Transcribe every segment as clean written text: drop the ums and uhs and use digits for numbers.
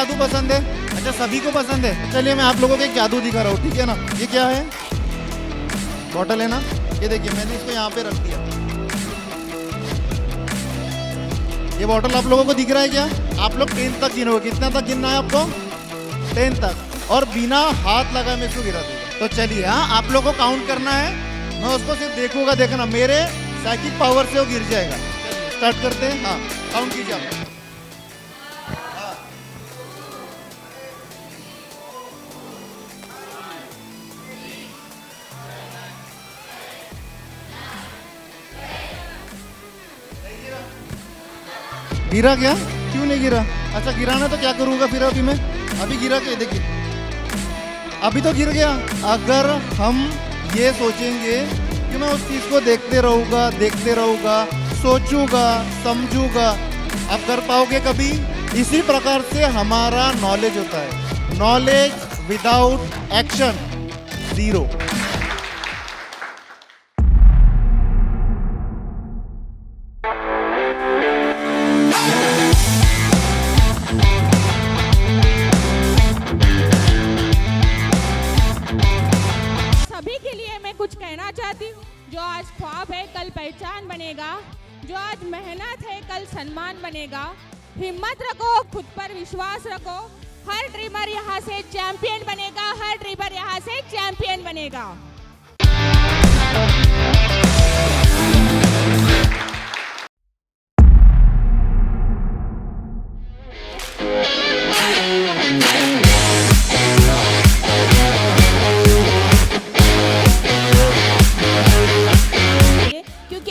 जादू पसंद है? अच्छा, सभी को पसंद है। चलिए मैं आप लोगों को एक जादू दिखा रहा हूँ, ठीक है ना। ये क्या है? बॉटल है ना, ये देखिए मैंने इसको यहाँ पे रख दिया। ये बॉटल आप लोगों को दिख रहा है क्या? आप लोग 10 तक गिनोगे। कितना तक गिनना है आपको? 10 तक, और बिना हाथ लगाए मैं इसको गिरा दूंगा। तो चलिए, हाँ आप लोगों को काउंट करना है, मैं उसको सिर्फ देखूंगा, देखना मेरे साइकिक पावर से वो गिर जाएगा। स्टार्ट करते हैं। हाँ, काउंट कीजिए आप। गिरा क्या? क्यों नहीं गिरा? अच्छा, गिराना तो क्या करूँगा फिर अभी मैं? अभी गिरा के देखिए, अभी तो गिर गया। अगर हम ये सोचेंगे कि मैं उस चीज़ को देखते रहूँगा, सोचूंगा, समझूंगा, आप कर पाओगे कभी? इसी प्रकार से हमारा नॉलेज होता है। Knowledge without action, zero. कुछ कहना चाहती हूँ। जो आज ख्वाब है कल पहचान बनेगा, जो आज मेहनत है कल सम्मान बनेगा। हिम्मत रखो, खुद पर विश्वास रखो। हर ड्रीमर यहाँ से चैंपियन बनेगा, हर ड्रीमर यहाँ से चैंपियन बनेगा।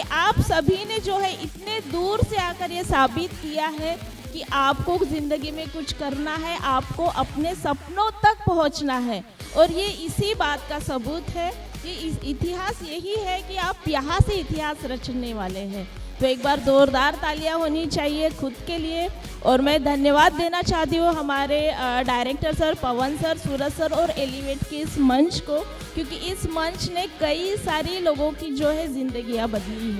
आप सभी ने जो है इतने दूर से आकर ये साबित किया है कि आपको ज़िंदगी में कुछ करना है, आपको अपने सपनों तक पहुंचना है, और ये इसी बात का सबूत है। ये इतिहास यही है कि आप यहाँ से इतिहास रचने वाले हैं। तो एक बार जोरदार तालियां होनी चाहिए खुद के लिए। और मैं धन्यवाद देना चाहती हूँ हमारे डायरेक्टर सर, पवन सर, सूरज सर और एलिवेट के इस मंच को, क्योंकि इस मंच ने कई सारी लोगों की जो है ज़िंदगियाँ बदली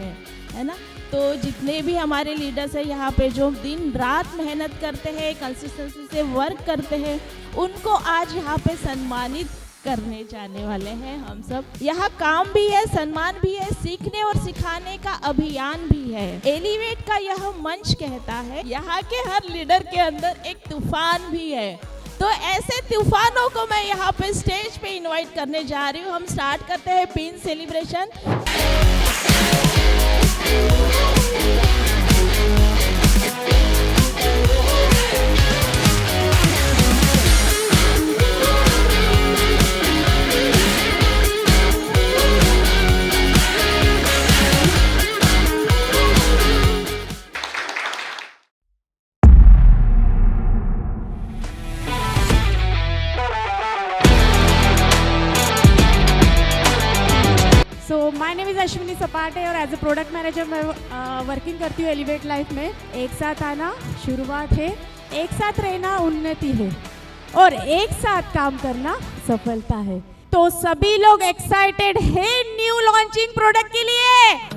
है ना। तो जितने भी हमारे लीडर्स हैं यहाँ पे जो दिन रात मेहनत करते हैं, कंसिस्टेंसी से वर्क करते हैं, उनको आज यहाँ पे सम्मानित करने जाने वाले हैं हम सब। यहाँ काम भी है, सम्मान भी है, सीखने और सिखाने का अभियान भी है। एलिवेट का यह मंच कहता है यहाँ के हर लीडर के अंदर एक तूफान भी है। तो ऐसे तूफानों को मैं यहाँ पे स्टेज पे इनवाइट करने जा रही हूँ। हम स्टार्ट करते हैं pin celebration. My name is Ashwini सपाटे और एज ए प्रोडक्ट मैनेजर मैं वर्किंग करती हूँ एलिवेट लाइफ में। एक साथ आना शुरुआत है, एक साथ रहना उन्नति है, और एक साथ काम करना सफलता है। तो सभी लोग एक्साइटेड हैं न्यू लॉन्चिंग प्रोडक्ट के लिए?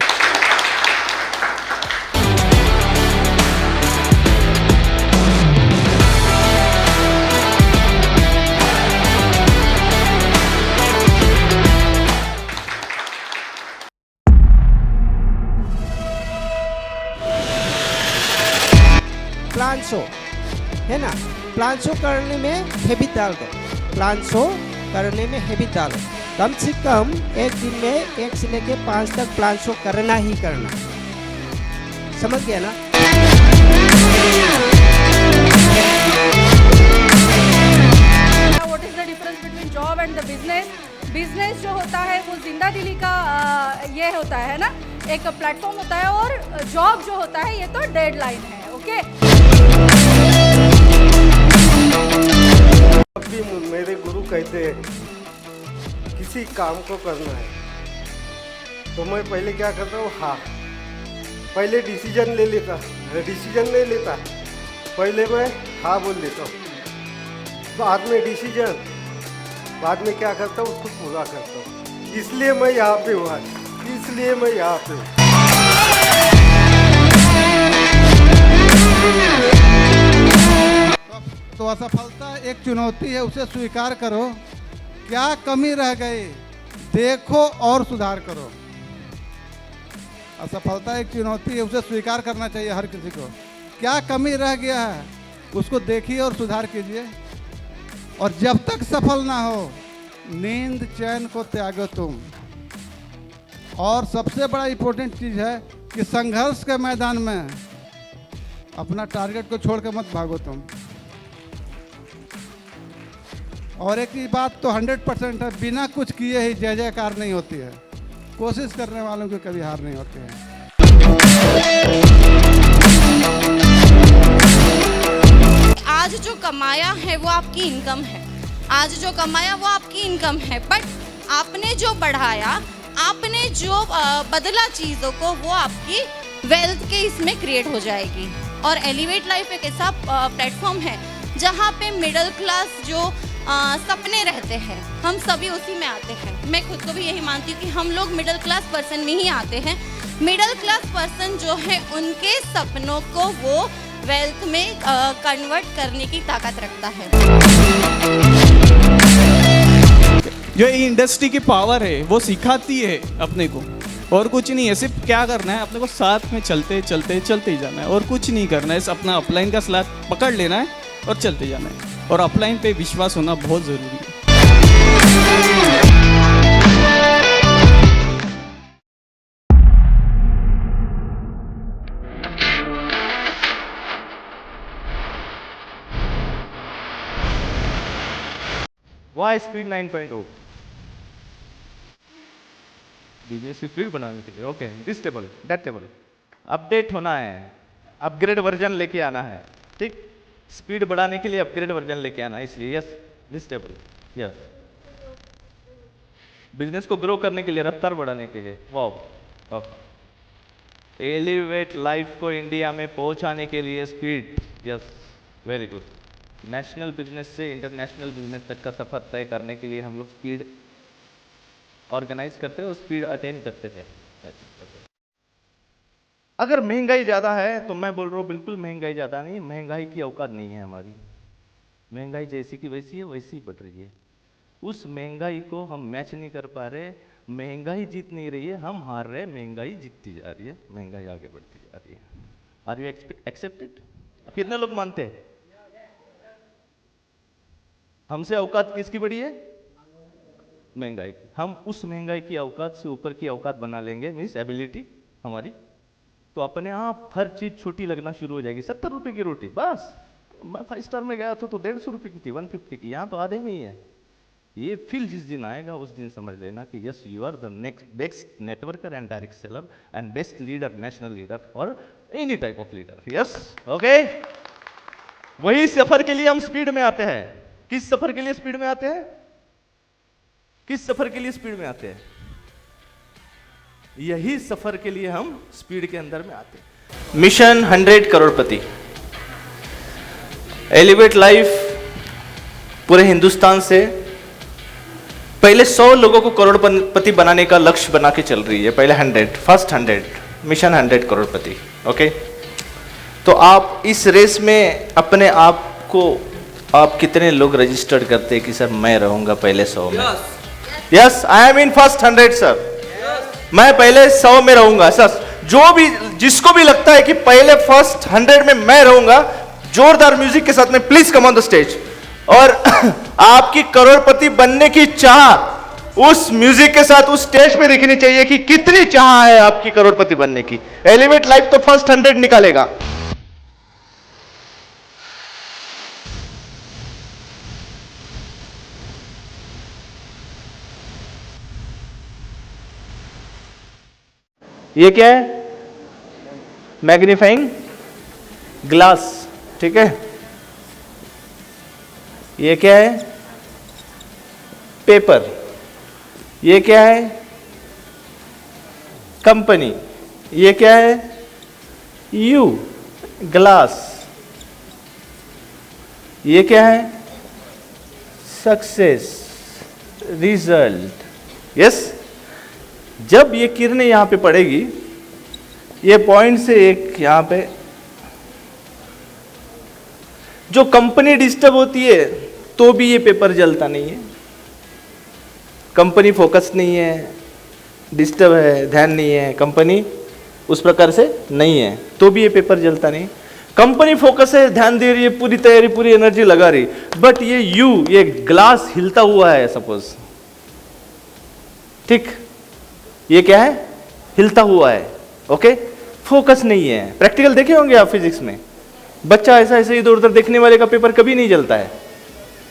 प्लान शो है ना, प्लान शो करने में हैबिट डाल दो, प्लान शो करने में हैबिट डालो। कम से कम एक दिन में 1 से लेके 5 तक प्लान शो करना ही करना। समझ गया ना? What is the difference between job and the business? Business जो होता है वो जिंदा दिली का ये होता है ना, एक प्लेटफॉर्म होता है, और जॉब जो होता है ये तो डेडलाइन है। ओके, अभी मेरे गुरु कहते हैं किसी काम को करना है तो मैं पहले क्या करता हूँ, हाँ पहले डिसीजन ले लेता, पहले मैं हाँ बोल देता हूँ, बाद में डिसीजन, बाद में क्या करता हूँ उसको पूरा करता हूँ। इसलिए मैं यहाँ पे हूँ आज, इसलिए मैं यहाँ पे हूँ। तो असफलता एक चुनौती है, उसे स्वीकार करो। क्या कमी रह गई देखो और सुधार करो। असफलता एक चुनौती है, उसे स्वीकार करना चाहिए हर किसी को। क्या कमी रह गया है उसको देखिए और सुधार कीजिए। और जब तक सफल ना हो नींद चैन को त्यागो तुम। और सबसे बड़ा इम्पोर्टेंट चीज़ है कि संघर्ष के मैदान में अपना टारगेट को छोड़ के मत भागो तुम। और एक ही बात तो 100% है, बिना कुछ किए ही जय जयकार नहीं होती है। कोशिश करने वालों की कभी हार नहीं होती है। आज जो कमाया है वो आपकी इनकम है, आज जो कमाया वो आपकी इनकम है, बट आपने जो बढ़ाया, आपने जो बदला चीज़ों को, वो आपकी वेल्थ के इसमें क्रिएट हो जाएगी। और एलिवेट लाइफ एक ऐसा प्लेटफॉर्म है जहाँ पे मिडिल क्लास जो सपने रहते हैं, हम सभी उसी में आते हैं। मैं खुद को भी यही मानती हूँ कि हम लोग मिडिल क्लास पर्सन में ही आते हैं। मिडिल क्लास पर्सन जो है उनके सपनों को वो वेल्थ में कन्वर्ट करने की ताकत रखता है। जो इंडस्ट्री की पावर है वो सिखाती है अपने को, और कुछ नहीं है। सिर्फ क्या करना है, अपने को साथ में चलते चलते चलते ही जाना है, और कुछ नहीं करना है। अपना अपलाइन का स्लैब पकड़ लेना है और चलते जाना है। और अपलाइन पे विश्वास होना बहुत ज़रूरी है। वाई स्पीड 9.0 बिजनेस स्पीड बनाने के लिए। Okay, this table that table update होना है, अपग्रेड वर्जन लेके आना है। ठीक, स्पीड बढ़ाने के लिए अपग्रेड वर्जन लेके आना है, इसलिए yes this table. Yes, business को ग्रो करने के लिए, रफ्तार बढ़ाने के लिए। वाओ, एलिवेट लाइफ को इंडिया में पहुंचाने के लिए speed. Yes, very good. National business से इंटरनेशनल बिजनेस तक का सफर तय करने के लिए हम लोग स्पीड ऑर्गेनाइज करते हैं और स्पीड अटेन करते थे। अगर महंगाई ज़्यादा है तो मैं बोल रहा हूँ बिल्कुल महंगाई ज़्यादा नहीं, महंगाई की औकात नहीं है हमारी। महंगाई जैसी की वैसी है, वैसी ही बढ़ रही है। उस महंगाई को हम मैच नहीं कर पा रहे। महंगाई जीत नहीं रही है, हम हार रहे, महंगाई जीतती जा रही है, महंगाई आगे बढ़ती जा रही है। Are you accepted? कितने लोग मानते हैं? हमसे औकात किसकी बड़ी है? महंगाई। हम उस महंगाई की औकात से ऊपर की औकात बना लेंगे, मीन्स एबिलिटी हमारी, तो अपने आप हर चीज छोटी लगना शुरू हो जाएगी। 70 रुपए की रोटी, बस मैं 5 स्टार में गया था तो 150 रुपए की थी, 150 की, यहाँ तो आधे में ही है। ये फील जिस दिन आएगा उस दिन समझ लेना कि yes you are the next best networker and direct seller and best leader, national leader और any type of leader. Yes, okay. वही सफर के लिए हम स्पीड में आते हैं। किस सफर के लिए स्पीड में आते हैं? किस सफर के लिए स्पीड में आते हैं? यही सफर के लिए हम स्पीड के अंदर में आते हैं। मिशन 100 करोड़पति, एलिवेट लाइफ पूरे हिंदुस्तान से पहले 100 लोगों को करोड़पति बनाने का लक्ष्य बना के चल रही है। पहले 100, फर्स्ट 100, मिशन 100 करोड़पति। ओके, तो आप इस रेस में अपने आप को, आप कितने लोग रजिस्टर्ड करते हैं कि सर मैं रहूंगा पहले 100 में? Yes, I am in first 100 sir. मैं पहले 100 में रहूंगा सर। जो भी, जिसको भी लगता है कि पहले फर्स्ट 100 में मैं रहूंगा, जोरदार म्यूजिक के साथ में please come on the stage. और आपकी करोड़पति बनने की चाह उस म्यूजिक के साथ उस स्टेज पे दिखनी चाहिए कि कितनी चाह है आपकी करोड़पति बनने की। एलिवेट लाइफ तो फर्स्ट 100 निकालेगा। ये क्या है? मैग्नीफाइंग ग्लास, ठीक है। ये क्या है? पेपर। ये क्या है? कंपनी। ये क्या है? You, glass. ये क्या है? Success, result. यस, जब ये किरणें यहाँ पे पड़ेगी, ये पॉइंट से एक यहाँ पे जो कंपनी डिस्टर्ब होती है तो भी ये पेपर जलता नहीं है। कंपनी फोकस नहीं है, डिस्टर्ब है, ध्यान नहीं है, कंपनी उस प्रकार से नहीं है तो भी ये पेपर जलता नहीं। कंपनी फोकस है, ध्यान दे रही है, पूरी तैयारी, पूरी एनर्जी लगा रही, बट ये ग्लास हिलता हुआ है सपोज, ठीक, ये क्या है, हिलता हुआ है, ओके, फोकस नहीं है। प्रैक्टिकल देखे होंगे आप फिजिक्स में, बच्चा ऐसा ऐसे इधर उधर देखने वाले का पेपर कभी नहीं जलता है,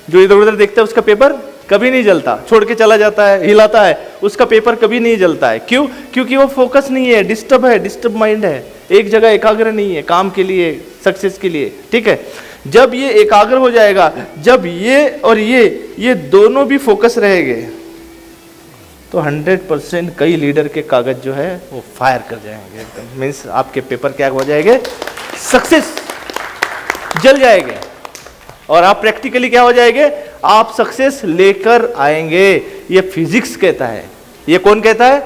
जो इधर उधर देखता है उसका पेपर कभी नहीं जलता, छोड़ के चला जाता है, हिलाता है, उसका पेपर कभी नहीं जलता है। क्यों? क्योंकि वो फोकस नहीं है, डिस्टर्ब है, डिस्टर्ब माइंड है, एक जगह एकाग्र नहीं है काम के लिए, सक्सेस के लिए, ठीक है। जब ये एकाग्र हो जाएगा, जब ये और ये दोनों भी फोकस रहेंगे तो 100% कई लीडर के कागज जो है वो फायर कर जाएंगे एकदम, मीन्स आपके पेपर क्या हो जाएंगे, सक्सेस, जल जाएंगे, और आप प्रैक्टिकली क्या हो जाएंगे, आप सक्सेस लेकर आएंगे। ये फिजिक्स कहता है। ये कौन कहता है?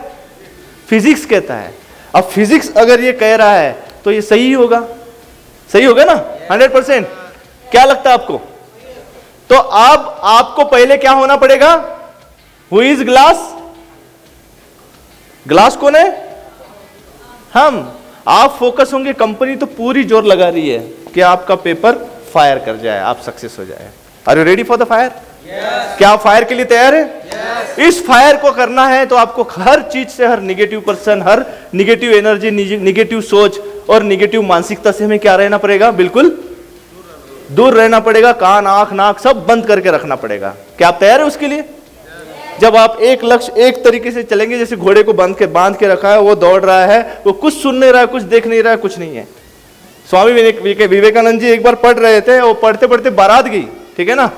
फिजिक्स कहता है। अब फिजिक्स अगर ये कह रहा है तो ये सही होगा, सही होगा ना 100%। क्या लगता है आपको? तो अब आपको पहले क्या होना पड़ेगा, हु इज ग्लास, ग्लास कौन है, हम। आप फोकस होंगे, कंपनी तो पूरी जोर लगा रही है कि आपका पेपर फायर कर जाए, आप सक्सेस हो जाए। Are you ready for the fire? क्या आप फायर के लिए तैयार है? इस फायर को करना है तो आपको हर चीज से, हर निगेटिव पर्सन, हर निगेटिव एनर्जी, निगेटिव सोच और निगेटिव मानसिकता से हमें क्या रहना पड़ेगा, बिल्कुल दूर रहना पड़ेगा। कान, आंख, नाक सब बंद करके रखना पड़ेगा। क्या आप तैयार है उसके लिए? जब आप एक लक्ष्य, एक तरीके से चलेंगे, जैसे घोड़े को बांध के रखा है, वो दौड़ रहा है, वो कुछ सुन नहीं रहा है, कुछ देख नहीं रहा है, कुछ नहीं है। स्वामी विवेकानंद जी एक बार पढ़ रहे थे, वो पढ़ते पढ़ते बारात गई, ठीक है ना,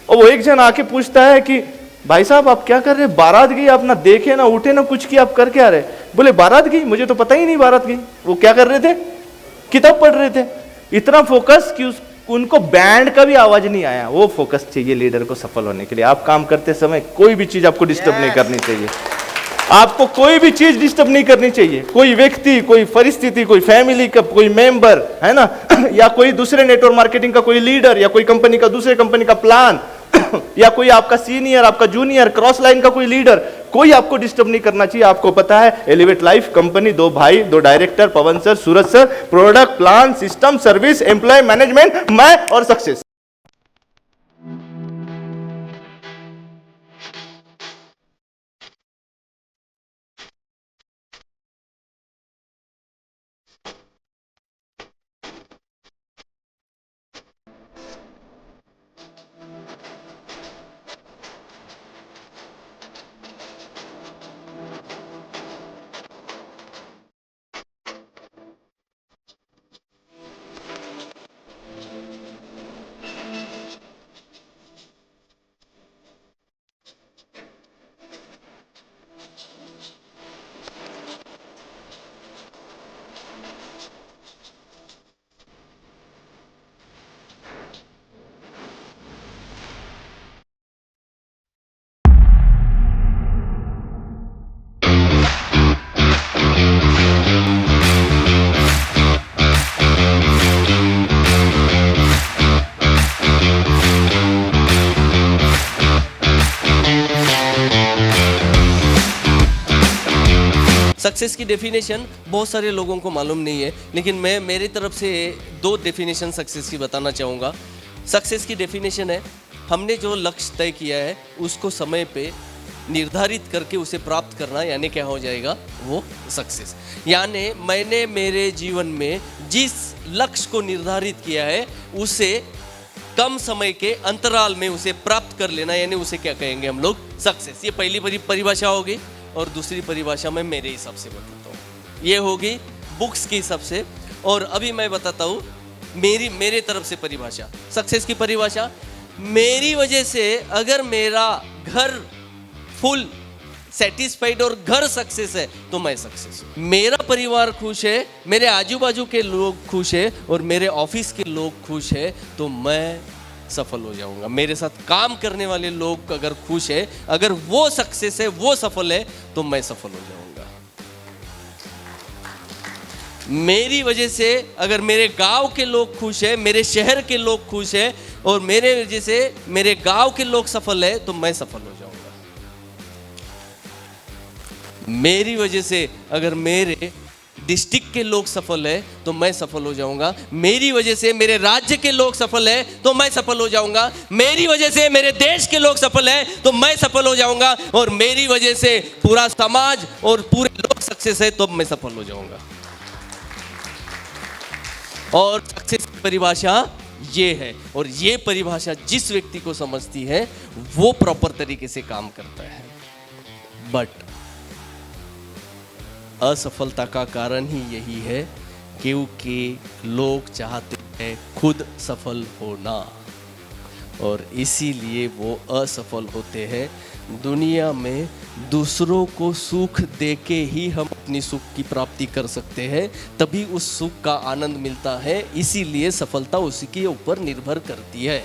और वो एक जन आके पूछता है कि भाई साहब आप क्या कर रहे हैं, बारात गई, आप ना देखे ना उठे ना कुछ किया, आप कर क्या रहे? बोले बारात गई, मुझे तो पता ही नहीं बारात गई। वो क्या कर रहे थे? किताब पढ़ रहे थे। इतना फोकस कि उनको बैंड का भी आवाज नहीं आया। वो फोकस चाहिए लीडर को सफल होने के लिए। आप काम करते समय कोई भी चीज आपको डिस्टर्ब नहीं करनी चाहिए, आपको कोई भी चीज डिस्टर्ब नहीं करनी चाहिए। कोई व्यक्ति, कोई परिस्थिति, कोई फैमिली का कोई मेंबर है ना, या कोई दूसरे नेटवर्क मार्केटिंग का कोई लीडर, या कोई कंपनी का दूसरे कंपनी का प्लान, या कोई आपका सीनियर, आपका जूनियर, क्रॉस लाइन का कोई लीडर, कोई आपको डिस्टर्ब नहीं करना चाहिए। आपको पता है एलिवेट लाइफ कंपनी, 2 भाई, 2 director, Pavan sir, Suraj sir, product, plan, system, service, employ management, मैं और सक्सेस। सक्सेस की डेफिनेशन बहुत सारे लोगों को मालूम नहीं है, लेकिन मैं मेरी तरफ से 2 डेफिनेशन सक्सेस की बताना चाहूँगा। सक्सेस की डेफिनेशन है, हमने जो लक्ष्य तय किया है उसको समय पे निर्धारित करके उसे प्राप्त करना, यानी क्या हो जाएगा, वो सक्सेस। यानी मैंने मेरे जीवन में जिस लक्ष्य को निर्धारित किया है उसे कम समय के अंतराल में उसे प्राप्त कर लेना, यानी उसे क्या कहेंगे हम लोग, सक्सेस। ये पहली परिभाषा होगी। और दूसरी परिभाषा मैं मेरे हिसाब से बताता हूँ, ये होगी बुक्स के हिसाब से। और अभी मैं बताता हूँ मेरे तरफ से परिभाषा। सक्सेस की परिभाषा, मेरी वजह से अगर मेरा घर फुल सेटिस्फाइड और घर सक्सेस है तो मैं सक्सेस हूँ। मेरा परिवार खुश है, मेरे आजू बाजू के लोग खुश है और मेरे ऑफिस के लोग खुश है तो मैं सफल हो जाऊंगा। मेरे साथ काम करने वाले लोग अगर खुश है, अगर वो सक्सेस है, वो सफल है तो मैं सफल हो जाऊंगा। मेरी वजह से अगर मेरे गांव के लोग खुश हैं, मेरे शहर के लोग खुश हैं और मेरे वजह से मेरे गांव के लोग सफल है तो मैं सफल हो जाऊंगा। मेरी वजह से अगर मेरे डिस्ट्रिक्ट के लोग सफल है तो मैं सफल हो जाऊंगा। मेरी वजह से मेरे राज्य के लोग सफल है तो मैं सफल हो जाऊंगा। मेरी वजह से मेरे देश के लोग सफल है तो मैं सफल हो जाऊंगा। और मेरी वजह से पूरा समाज और पूरे लोग सक्सेस है तो मैं सफल हो जाऊंगा। और सक्सेस की परिभाषा ये है, और ये परिभाषा जिस व्यक्ति को समझती है वो प्रॉपर तरीके से काम करता है। बट असफलता का कारण ही यही है क्योंकि लोग चाहते हैं खुद सफल होना और इसीलिए वो असफल होते हैं। दुनिया में दूसरों को सुख देके ही हम अपनी सुख की प्राप्ति कर सकते हैं, तभी उस सुख का आनंद मिलता है। इसीलिए सफलता उसी के ऊपर निर्भर करती है।